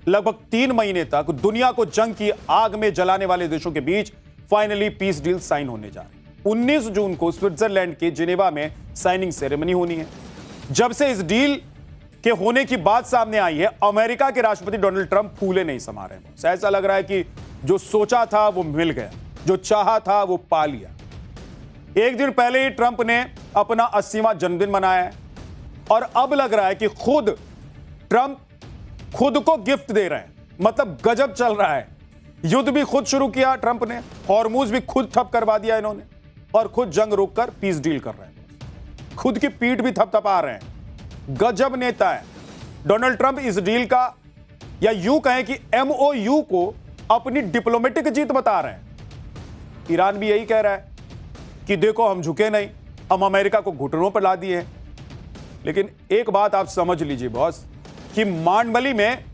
लगभग 3 महीने तक दुनिया को जंग की आग में जलाने वाले देशों के बीच फाइनली पीस डील साइन होने जा रही है। 19 जून को स्विट्जरलैंड के जिनेवा में साइनिंग सेरेमनी होनी है। जब से इस डील के होने की बात सामने आई है, अमेरिका के राष्ट्रपति डोनाल्ड ट्रंप फूले नहीं समा रहे हैं। ऐसा लग रहा है कि जो सोचा था वो मिल गया, जो चाहा था वो पा लिया। एक दिन पहले ही ट्रंप ने अपना 80वां जन्मदिन मनाया है और अब लग रहा है कि खुद ट्रंप खुद को गिफ्ट दे रहे हैं। मतलब गजब चल रहा है। युद्ध भी खुद शुरू किया ट्रंप ने, हॉर्मूज भी खुद ठप करवा दिया इन्होंने और खुद जंग रोककर पीस डील कर रहे हैं। खुद की पीठ भी थपथपा रहे हैं। गजब नेता है डोनाल्ड ट्रंप। इस डील का या यूं कहें कि MOU को अपनी डिप्लोमेटिक जीत बता रहे हैं। ईरान भी यही कह रहा है कि देखो हम झुके नहीं, हम अमेरिका को घुटनों पर ला दिए हैं। लेकिन एक बात आप समझ लीजिए बॉस कि मांडमली में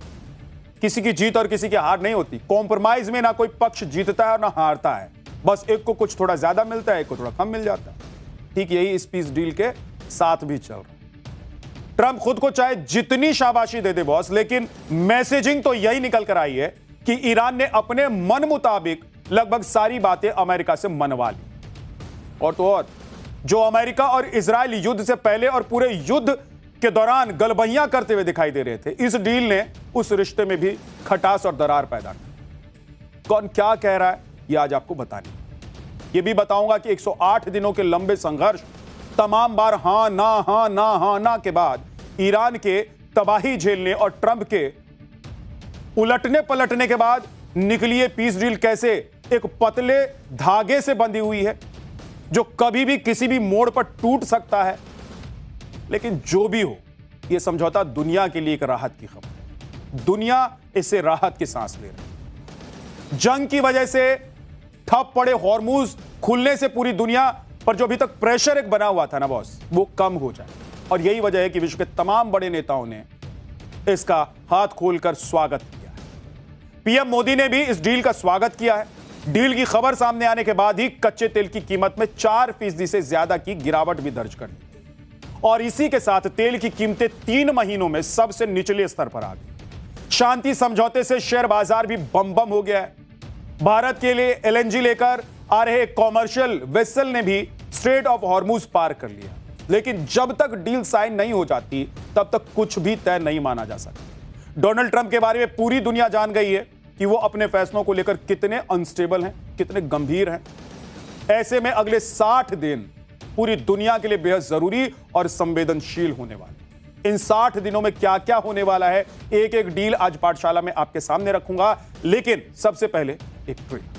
किसी की जीत और किसी की हार नहीं होती। कॉम्प्रोमाइज में ना कोई पक्ष जीतता है और ना हारता है। बस एक को कुछ थोड़ा ज्यादा मिलता है, एक को थोड़ा कम मिल जाता है। ठीक यही इस पीस डील के साथ भी चल रहा है। ट्रंप खुद को चाहे जितनी शाबाशी दे दे बॉस, लेकिन मैसेजिंग तो यही निकल कर आई है कि ईरान ने अपने मन मुताबिक लगभग सारी बातें अमेरिका से मनवा ली। और तो और जो अमेरिका और इजराइल युद्ध से पहले और पूरे युद्ध के दौरान गलबहियां करते हुए दिखाई दे रहे थे, इस डील ने उस रिश्ते में भी खटास और दरार पैदा की। कौन क्या कह रहा है ये आज आपको बतानी। ये भी बताऊंगा कि 108 दिनों के लंबे संघर्ष, तमाम बार हां ना के बाद ईरान के तबाही झेलने और ट्रंप के उलटने पलटने के बाद निकली ये पीस डील कैसे एक पतले धागे से बंधी हुई है, जो कभी भी किसी भी मोड़ पर टूट सकता है। लेकिन जो भी हो, यह समझौता दुनिया के लिए एक राहत की खबर। दुनिया इससे राहत की सांस ले रही है। जंग की वजह से ठप पड़े हॉर्मूज खुलने से पूरी दुनिया पर जो अभी तक प्रेशर एक बना हुआ था ना बॉस, वो कम हो जाए। और यही वजह है कि विश्व के तमाम बड़े नेताओं ने इसका हाथ खोलकर स्वागत किया है। पीएम मोदी ने भी इस डील का स्वागत किया है। डील की खबर सामने आने के बाद ही कच्चे तेल की कीमत में 4% से ज्यादा की गिरावट भी दर्ज कर ली और इसी के साथ तेल की कीमतें 3 महीनों में सबसे निचले स्तर पर आ गई। शांति समझौते से शेयर बाजार भी बम हो गया है। भारत के लिए LNG लेकर आ रहे कॉमर्शियल वेसल ने भी स्ट्रेट ऑफ हॉर्मूज पार कर लिया। लेकिन जब तक डील साइन नहीं हो जाती तब तक कुछ भी तय नहीं माना जा सकता। डोनाल्ड ट्रंप के बारे में पूरी दुनिया जान गई है कि वो अपने फैसलों को लेकर कितने अनस्टेबल हैं, कितने गंभीर हैं। ऐसे में अगले 60 दिन पूरी दुनिया के लिए बेहद जरूरी और संवेदनशील होने वाले। इन 60 दिनों में क्या क्या होने वाला है, एक एक डील आज पाठशाला में आपके सामने रखूंगा। लेकिन सबसे पहले एक ट्वीट।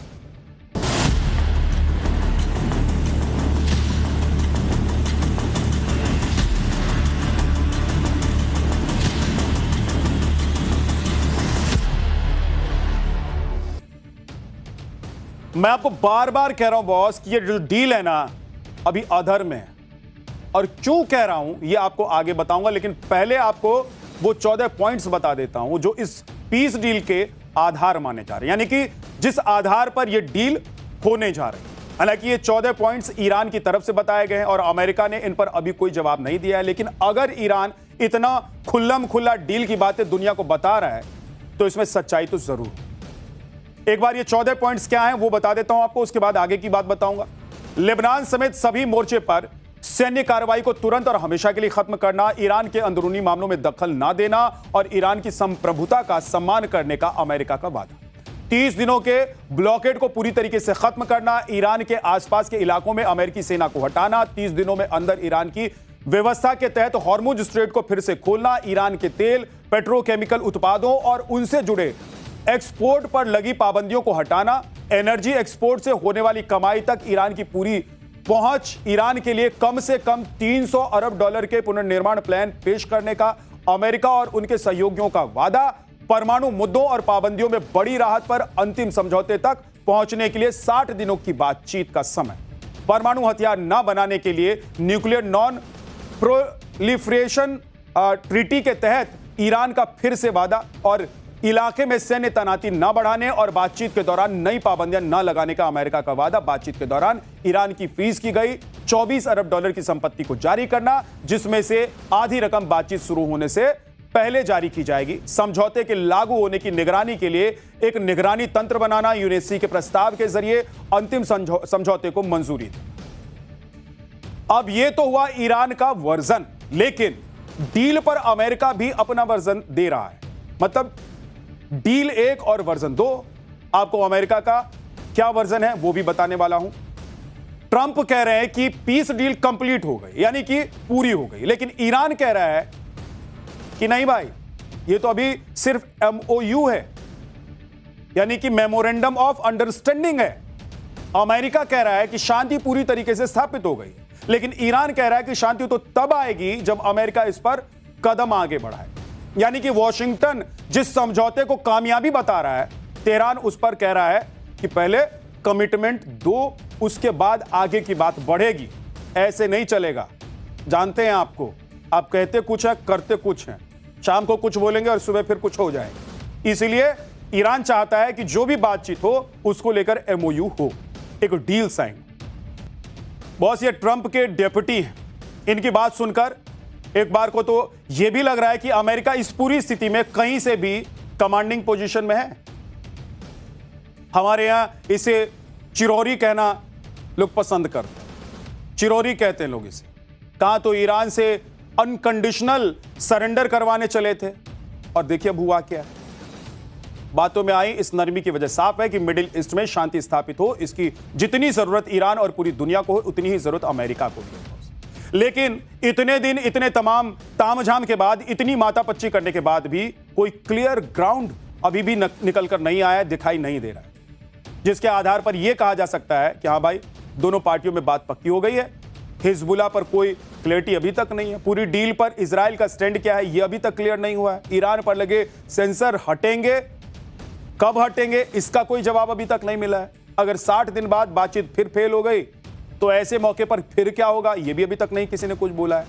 मैं आपको बार बार कह रहा हूं बॉस कि ये जो डील है ना अभी अधर्म है, और क्यों कह रहा हूं ये आपको आगे बताऊंगा। लेकिन पहले आपको वो 14 पॉइंट्स बता देता हूं जो इस पीस डील के आधार माने जा रहे हैं, यानी कि जिस आधार पर ये डील होने जा रही है। हालांकि ये 14 पॉइंट्स ईरान की तरफ से बताए गए हैं और अमेरिका ने इन पर अभी कोई जवाब नहीं दिया है। लेकिन अगर ईरान इतना खुल्लम खुल्ला डील की बातें दुनिया को बता रहा है तो इसमें सच्चाई तो जरूर है। एक बार ये 14 पॉइंट्स क्या हैं वो बता देता हूं आपको, उसके बाद आगे की बात बताऊंगा। लेबनान समेत सभी मोर्चे पर सैन्य कार्रवाई को तुरंत और हमेशा के लिए खत्म करना, ईरान के अंदरूनी मामलों में दखल ना देना और ईरान की संप्रभुता का सम्मान करने का अमेरिका का वादा। 30 दिनों के ब्लॉकेड को पूरी तरीके से खत्म करना, ईरान के आसपास के इलाकों में अमेरिकी सेना को हटाना, 30 दिनों में अंदर ईरान की व्यवस्था के तहत हॉर्मुज स्ट्रेट को फिर से खोलना, ईरान के तेल, पेट्रोकेमिकल उत्पादों और उनसे जुड़े एक्सपोर्ट पर लगी पाबंदियों को हटाना, एनर्जी एक्सपोर्ट से होने वाली कमाई तक ईरान की पूरी पहुंच, ईरान के लिए कम से कम $300 अरब के पुनर्निर्माण प्लान पेश करने का अमेरिका और उनके सहयोगियों का वादा, परमाणु मुद्दों और पाबंदियों में बड़ी राहत पर अंतिम समझौते तक पहुंचने के लिए 60 दिनों की बातचीत का समय, परमाणु हथियार न बनाने के लिए न्यूक्लियर नॉन प्रोलिफरेशन ट्रीटी के तहत ईरान का फिर से वादा और इलाके में सैन्य तैनाती न बढ़ाने और बातचीत के दौरान नई पाबंदियां न लगाने का अमेरिका का वादा। बातचीत के दौरान ईरान की फ्रीज की गई $24 अरब की संपत्ति को जारी करना, जिसमें से आधी रकम बातचीत शुरू होने से पहले जारी की जाएगी। समझौते के लागू होने की निगरानी के लिए एक निगरानी तंत्र बनाना, यूएनएससी के प्रस्ताव के जरिए अंतिम समझौते को मंजूरी दी। अब यह तो हुआ ईरान का वर्जन, लेकिन डील पर अमेरिका भी अपना वर्जन दे रहा है। मतलब डील 1 और वर्जन 2। आपको अमेरिका का क्या वर्जन है वो भी बताने वाला हूं। ट्रंप कह रहे हैं कि पीस डील कंप्लीट हो गई, यानी कि पूरी हो गई, लेकिन ईरान कह रहा है कि नहीं भाई, ये तो अभी सिर्फ MOU है, यानी कि मेमोरेंडम ऑफ अंडरस्टैंडिंग है। अमेरिका कह रहा है कि शांति पूरी तरीके से स्थापित हो गई, लेकिन ईरान कह रहा है कि शांति तो तब आएगी जब अमेरिका इस पर कदम आगे बढ़ाए। यानी कि वॉशिंगटन जिस समझौते को कामयाबी बता रहा है, तेहरान उस पर कह रहा है कि पहले कमिटमेंट दो, उसके बाद आगे की बात बढ़ेगी। ऐसे नहीं चलेगा, जानते हैं आपको, आप कहते कुछ है करते कुछ है, शाम को कुछ बोलेंगे और सुबह फिर कुछ हो जाएगा। इसलिए ईरान चाहता है कि जो भी बातचीत हो उसको लेकर MOU हो, एक डील साइन। बॉस, ये ट्रंप के डेप्यूटी हैं, इनकी बात सुनकर एक बार को तो यह भी लग रहा है कि अमेरिका इस पूरी स्थिति में कहीं से भी कमांडिंग पोजीशन में है। हमारे यहां इसे चिरौरी कहना लोग पसंद करते हैं, चिरौरी कहते हैं लोग इसे। कहां तो ईरान से अनकंडीशनल सरेंडर करवाने चले थे, और देखिए अब हुआ क्या। बातों में आई इस नरमी की वजह साफ है कि मिडिल ईस्ट में शांति स्थापित हो, इसकी जितनी जरूरत ईरान और पूरी दुनिया को हो, उतनी ही जरूरत अमेरिका को भी है। लेकिन इतने दिन, इतने तमाम तामझाम के बाद, इतनी मातापच्ची करने के बाद भी कोई क्लियर ग्राउंड अभी भी निकल कर नहीं आया, दिखाई नहीं दे रहा है, जिसके आधार पर यह कहा जा सकता है कि हाँ भाई, दोनों पार्टियों में बात पक्की हो गई है। हिजबुल्लाह पर कोई क्लियरिटी अभी तक नहीं है। पूरी डील पर इजराइल का स्टैंड क्या है यह अभी तक क्लियर नहीं हुआ है। ईरान पर लगे सेंसर हटेंगे, कब हटेंगे इसका कोई जवाब अभी तक नहीं मिला है। अगर 60 दिन बाद बातचीत फिर फेल हो गई तो ऐसे मौके पर फिर क्या होगा, यह भी अभी तक नहीं किसी ने कुछ बोला है।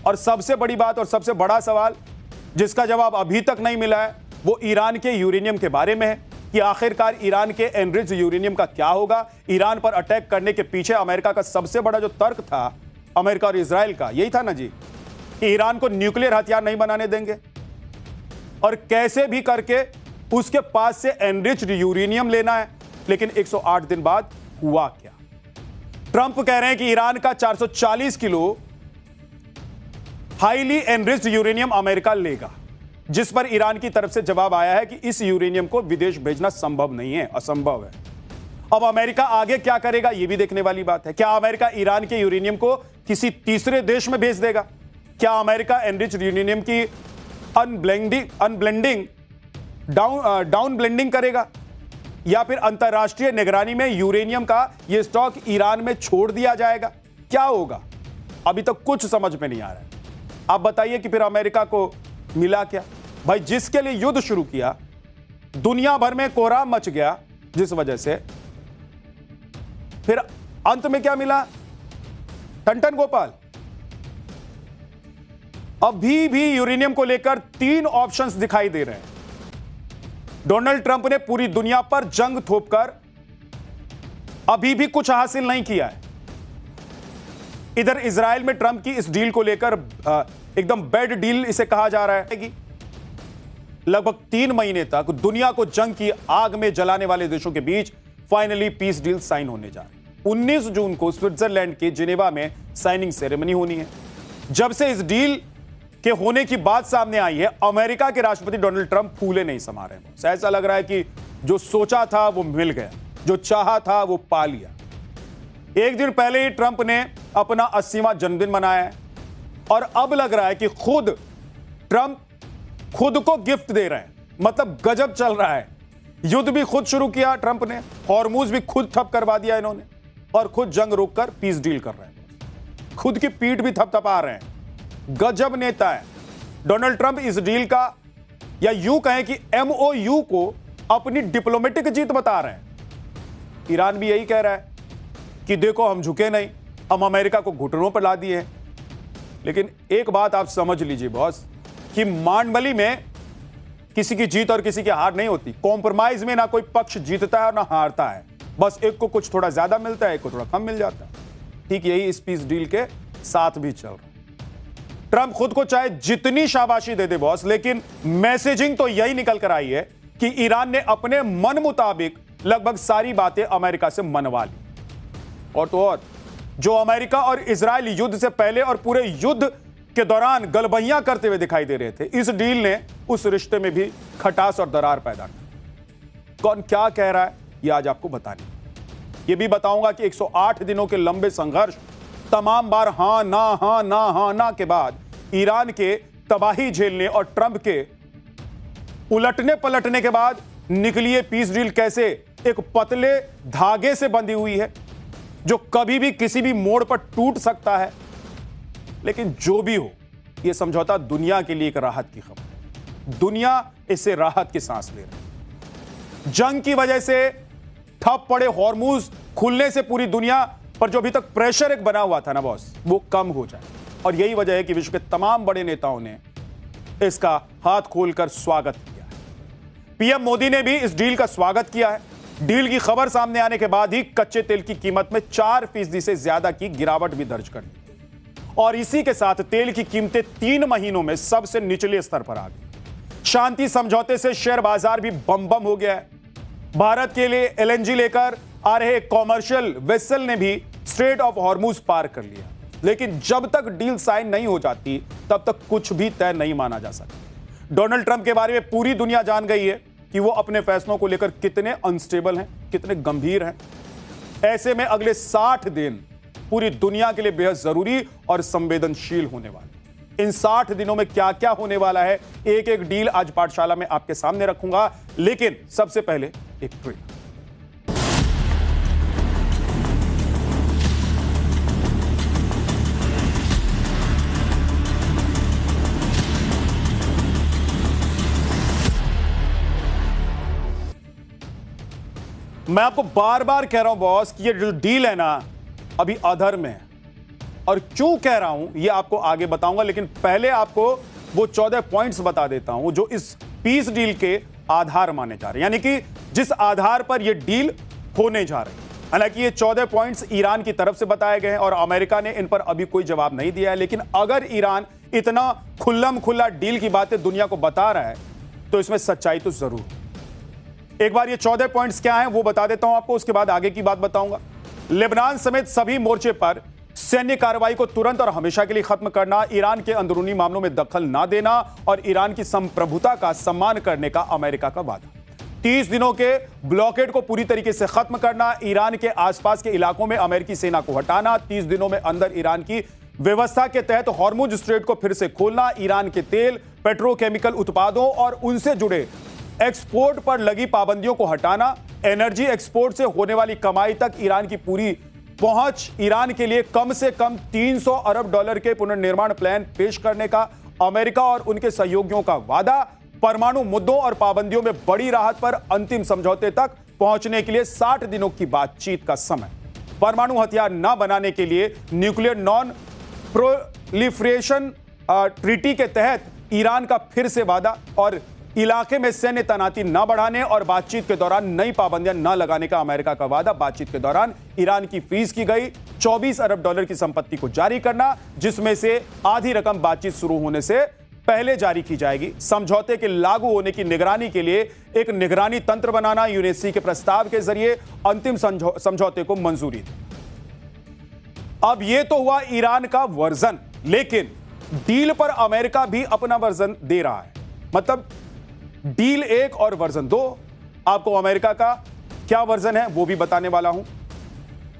और सबसे बड़ी बात और सबसे बड़ा सवाल जिसका जवाब अभी तक नहीं मिला है, वो ईरान के यूरेनियम के बारे में है कि आखिरकार ईरान के एनरिच्ड यूरेनियम का क्या होगा। ईरान पर अटैक करने के पीछे अमेरिका का सबसे बड़ा जो तर्क था, अमेरिका और इजराइल का, यही था ना जी, कि ईरान को न्यूक्लियर हथियार नहीं बनाने देंगे और कैसे भी करके उसके पास से एनरिच्ड यूरेनियम लेना है। लेकिन 108 दिन बाद हुआ क्या? ट्रंप कह रहे हैं कि ईरान का 440 kilo highly enriched uranium America लेगा, जिस पर ईरान की तरफ से जवाब आया है कि इस यूरेनियम को विदेश भेजना संभव नहीं है, असंभव है। अब अमेरिका आगे क्या करेगा यह भी देखने वाली बात है। क्या अमेरिका ईरान के यूरेनियम को किसी तीसरे देश में भेज देगा? क्या अमेरिका एनरिच्ड यूरेनियम की अनब्लेंडिंग डाउन ब्लेंडिंग करेगा, या फिर अंतरराष्ट्रीय निगरानी में यूरेनियम का यह स्टॉक ईरान में छोड़ दिया जाएगा? क्या होगा अभी तक कुछ समझ में नहीं आ रहा है। आप बताइए कि फिर अमेरिका को मिला क्या? भाई, जिसके लिए युद्ध शुरू किया, दुनिया भर में कोहराम मच गया, जिस वजह से फिर अंत में क्या मिला? टन गोपाल। अभी भी यूरेनियम को लेकर 3 ऑप्शंस दिखाई दे रहे हैं। डोनाल्ड ट्रंप ने पूरी दुनिया पर जंग थोपकर अभी भी कुछ हासिल नहीं किया है। इधर इजराइल में ट्रंप की इस डील को लेकर एकदम बैड डील इसे कहा जा रहा है कि लगभग 3 महीने तक दुनिया को जंग की आग में जलाने वाले देशों के बीच फाइनली पीस डील साइन होने जा रही है। 19 जून को स्विट्जरलैंड के जिनेवा में साइनिंग सेरेमनी होनी है। जब से इस डील के होने की बात सामने आई है, अमेरिका के राष्ट्रपति डोनाल्ड ट्रंप फूले नहीं समा रहे हैं। ऐसा लग रहा है कि जो सोचा था वो मिल गया, जो चाहा था वो पा लिया। एक दिन पहले ही ट्रंप ने अपना 80वां जन्मदिन मनाया है और अब लग रहा है कि खुद ट्रंप खुद को गिफ्ट दे रहे हैं। मतलब गजब चल रहा है। युद्ध भी खुद शुरू किया ट्रंप ने, हॉर्मूज भी खुद ठप करवा दिया इन्होंने, और खुद जंग रोककर पीस डील कर रहे हैं। खुद की पीठ भी थपथपा रहे हैं। गजब नेता है डोनाल्ड ट्रंप। इस डील का, या यूं कहें कि MOU को अपनी डिप्लोमेटिक जीत बता रहे हैं। ईरान भी यही कह रहा है कि देखो हम झुके नहीं, हम अमेरिका को घुटनों पर ला दिए हैं। लेकिन एक बात आप समझ लीजिए बॉस, कि मांडमली में किसी की जीत और किसी की हार नहीं होती। कॉम्प्रोमाइज में ना कोई पक्ष जीतता है और ना हारता है, बस एक को कुछ थोड़ा ज्यादा मिलता है, एक को थोड़ा कम मिल जाता है। ठीक यही इस पीस डील के साथ भी चल रहा है। ट्रंप खुद को चाहे जितनी शाबाशी दे दे बॉस, लेकिन मैसेजिंग तो यही निकल कर आई है कि ईरान ने अपने मन मुताबिक लगभग सारी बातें अमेरिका से मनवा ली। और तो और जो अमेरिका और इजराइल युद्ध से पहले और पूरे युद्ध के दौरान गलबैयां करते हुए दिखाई दे रहे थे, इस डील ने उस रिश्ते में भी खटास और दरार पैदा की। कौन क्या कह रहा है ये आज आपको बतानी। ये भी बताऊंगा कि 108 दिनों के लंबे संघर्ष, तमाम बार हां ना के बाद ईरान के तबाही झेलने और ट्रंप के उलटने पलटने के बाद निकली ये पीस डील कैसे एक पतले धागे से बंधी हुई है, जो कभी भी किसी भी मोड़ पर टूट सकता है। लेकिन जो भी हो, यह समझौता दुनिया के लिए एक राहत की खबर। दुनिया इससे राहत की सांस ले रही है। जंग की वजह से ठप पड़े हॉर्मूज खुलने से पूरी दुनिया पर जो अभी तक प्रेशर एक बना हुआ था ना बॉस, वो कम हो जाए। और यही वजह है कि विश्व के तमाम बड़े नेताओं ने इसका हाथ खोलकर स्वागत किया है। पीएम मोदी ने भी इस डील का स्वागत किया है। डील की खबर सामने आने के बाद ही कच्चे तेल की कीमत में 4% से ज्यादा की गिरावट भी दर्ज कर ली और इसी के साथ तेल की कीमतें 3 महीनों में सबसे निचले स्तर पर आ गई। शांति समझौते से शेयर बाजार भी बम हो गया है। भारत के लिए एलएनजी लेकर आ रहे कॉमर्शियल वेसल ने भी स्ट्रेट ऑफ हॉर्मूज पार कर लिया। लेकिन जब तक डील साइन नहीं हो जाती तब तक कुछ भी तय नहीं माना जा सकता। डोनाल्ड ट्रंप के बारे में पूरी दुनिया जान गई है कि वो अपने फैसलों को लेकर कितने अनस्टेबल हैं, कितने गंभीर हैं। ऐसे में अगले 60 दिन पूरी दुनिया के लिए बेहद जरूरी और संवेदनशील होने वाले। इन 60 दिनों में क्या क्या होने वाला है, एक एक डील आज पाठशाला में आपके सामने रखूंगा। लेकिन सबसे पहले एक ट्वीट। मैं आपको बार बार कह रहा हूं बॉस कि ये जो डील है ना, अभी अधर्म है। और क्यों कह रहा हूं ये आपको आगे बताऊंगा, लेकिन पहले आपको वो 14 पॉइंट्स बता देता हूं जो इस पीस डील के आधार माने जा रहे हैं, यानी कि जिस आधार पर ये डील होने जा रही है। हालांकि ये 14 पॉइंट्स ईरान की तरफ से बताए गए हैं और अमेरिका ने इन पर अभी कोई जवाब नहीं दिया है। लेकिन अगर ईरान इतना खुल्लम खुल्ला डील की बातें दुनिया को बता रहा है तो इसमें सच्चाई तो जरूर है। एक बार ये 14 पॉइंट्स क्या हैं वो बता देता हूं आपको, उसके बाद आगे की बात बताऊंगा। लेबनान समेत सभी मोर्चे पर सैन्य कार्रवाई को तुरंत और हमेशा के लिए खत्म करना, ईरान के अंदरूनी मामलों में दखल ना देना और ईरान की संप्रभुता का सम्मान करने का अमेरिका का वादा। 30 दिनों के ब्लॉकेड को पूरी तरीके से खत्म करना, ईरान के आसपास के इलाकों में अमेरिकी सेना को हटाना, 30 दिनों में अंदर ईरान की व्यवस्था के तहत हॉर्मुज स्ट्रेट को फिर से खोलना, ईरान के तेल, पेट्रोकेमिकल उत्पादों और उनसे जुड़े एक्सपोर्ट पर लगी पाबंदियों को हटाना, एनर्जी एक्सपोर्ट से होने वाली कमाई तक ईरान की पूरी पहुंच, ईरान के लिए कम से कम $300 अरब के पुनर्निर्माण प्लान पेश करने का अमेरिका और उनके सहयोगियों का वादा, परमाणु मुद्दों और पाबंदियों में बड़ी राहत पर अंतिम समझौते तक पहुंचने के लिए 60 दिनों की बातचीत का समय, परमाणु हथियार न बनाने के लिए न्यूक्लियर नॉन प्रोलिफरेशन ट्रीटी के तहत ईरान का फिर से वादा और इलाके में सैन्य तैनाती न बढ़ाने और बातचीत के दौरान नई पाबंदियां न लगाने का अमेरिका का वादा। बातचीत के दौरान ईरान की फ्रीज की गई $24 अरब की संपत्ति को जारी करना, जिसमें से आधी रकम बातचीत शुरू होने से पहले जारी की जाएगी। समझौते के लागू होने की निगरानी के लिए एक निगरानी तंत्र बनाना, यूएनएससी के प्रस्ताव के जरिए अंतिम समझौते को मंजूरी दी। अब यह तो हुआ ईरान का वर्जन, लेकिन डील पर अमेरिका भी अपना वर्जन दे रहा है। मतलब डील 1 और वर्जन 2। आपको अमेरिका का क्या वर्जन है वो भी बताने वाला हूं।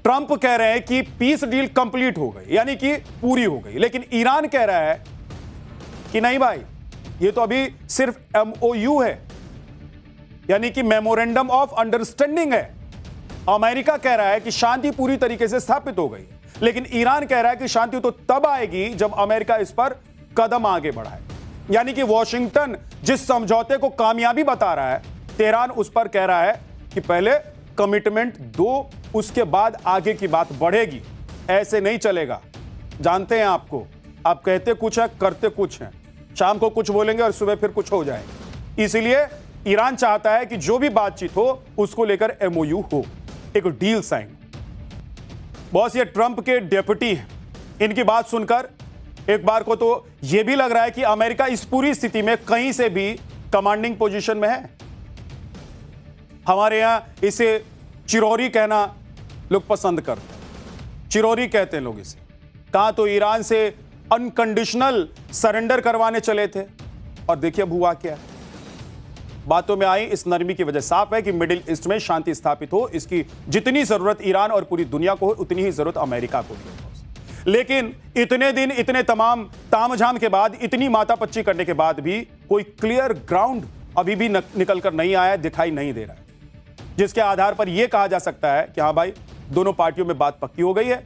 ट्रंप कह रहे हैं कि पीस डील कंप्लीट हो गई, यानी कि पूरी हो गई, लेकिन ईरान कह रहा है कि नहीं भाई, ये तो अभी सिर्फ MOU है, यानी कि मेमोरेंडम ऑफ अंडरस्टैंडिंग है। अमेरिका कह रहा है कि शांति पूरी तरीके से स्थापित हो गई, लेकिन ईरान कह रहा है कि शांति तो तब आएगी जब अमेरिका इस पर कदम आगे बढ़ाए। यानी कि वॉशिंगटन जिस समझौते को कामयाबी बता रहा है, तेहरान उस पर कह रहा है कि पहले कमिटमेंट दो, उसके बाद आगे की बात बढ़ेगी। ऐसे नहीं चलेगा, जानते हैं आपको, आप कहते कुछ है करते कुछ हैं, शाम को कुछ बोलेंगे और सुबह फिर कुछ हो जाएगा। इसलिए ईरान चाहता है कि जो भी बातचीत हो उसको लेकर MOU हो, एक डील साइन। बॉस ये ट्रंप के डेप्यूटी हैं, इनकी बात सुनकर एक बार को तो यह भी लग रहा है कि अमेरिका इस पूरी स्थिति में कहीं से भी कमांडिंग पोजीशन में है। हमारे यहां इसे चिरौरी कहना लोग पसंद करते हैं, चिरौरी कहते हैं लोग इसे। कहां तो ईरान से अनकंडीशनल सरेंडर करवाने चले थे और देखिए अब हुआ क्या। बातों में आई इस नरमी की वजह साफ है कि मिडिल ईस्ट में शांति स्थापित हो, इसकी जितनी जरूरत ईरान और पूरी दुनिया को हो उतनी ही जरूरत अमेरिका को भी है। लेकिन इतने दिन, इतने तमाम तामझाम के बाद, इतनी मातापच्ची करने के बाद भी कोई क्लियर ग्राउंड अभी भी निकल कर नहीं आया, दिखाई नहीं दे रहा है, जिसके आधार पर यह कहा जा सकता है कि हाँ भाई दोनों पार्टियों में बात पक्की हो गई है।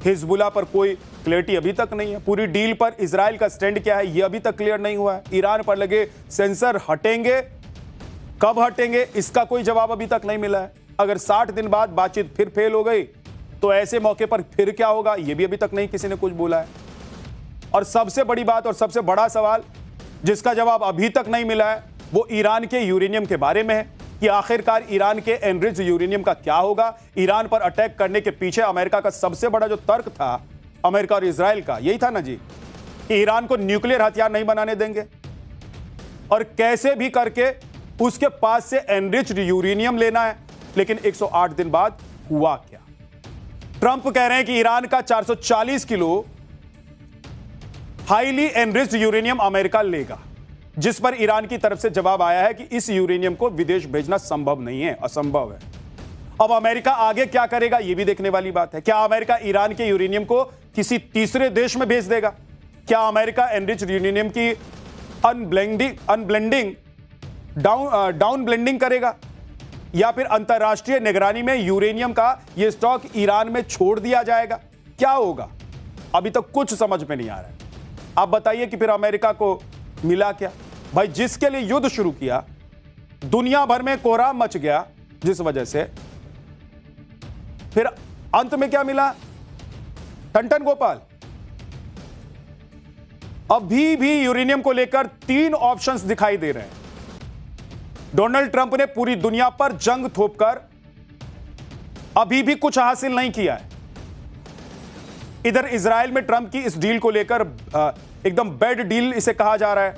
हिजबुल्लाह पर कोई क्लियरिटी अभी तक नहीं है। पूरी डील पर इजराइल का स्टैंड क्या है यह अभी तक क्लियर नहीं हुआ है। ईरान पर लगे सेंसर हटेंगे, कब हटेंगे इसका कोई जवाब अभी तक नहीं मिला है। अगर 60 दिन बाद बातचीत फिर फेल हो गई तो ऐसे मौके पर फिर क्या होगा यह भी अभी तक नहीं किसी ने कुछ बोला है। और सबसे बड़ी बात और सबसे बड़ा सवाल जिसका जवाब अभी तक नहीं मिला है वो ईरान के यूरेनियम के बारे में है कि आखिरकार ईरान के एनरिच्ड यूरेनियम का क्या होगा। ईरान पर अटैक करने के पीछे अमेरिका का सबसे बड़ा जो तर्क था, अमेरिका और इजराइल का, यही था ना जी कि ईरान को न्यूक्लियर हथियार नहीं बनाने देंगे और कैसे भी करके उसके पास से एनरिच्ड यूरेनियम लेना है। लेकिन 108 दिन बाद हुआ क्या? ट्रंप कह रहे हैं कि ईरान का 440 kilo highly enriched uranium America लेगा, जिस पर ईरान की तरफ से जवाब आया है कि इस यूरेनियम को विदेश भेजना संभव नहीं है, असंभव है। अब अमेरिका आगे क्या करेगा यह भी देखने वाली बात है। क्या अमेरिका ईरान के यूरेनियम को किसी तीसरे देश में भेज देगा? क्या अमेरिका एनरिच्ड यूरेनियम की अनब्लेंडिंग डाउन ब्लेंडिंग करेगा या फिर अंतरराष्ट्रीय निगरानी में यूरेनियम का यह स्टॉक ईरान में छोड़ दिया जाएगा? क्या होगा अभी तक कुछ समझ में नहीं आ रहा है। आप बताइए कि फिर अमेरिका को मिला क्या? भाई जिसके लिए युद्ध शुरू किया, दुनिया भर में कोहराम मच गया जिस वजह से, फिर अंत में क्या मिला? टन गोपाल। अभी भी यूरेनियम को लेकर 3 ऑप्शंस दिखाई दे रहे हैं। डोनाल्ड ट्रंप ने पूरी दुनिया पर जंग थोपकर अभी भी कुछ हासिल नहीं किया है। इधर इजराइल में ट्रंप की इस डील को लेकर एकदम बैड डील इसे कहा जा रहा है।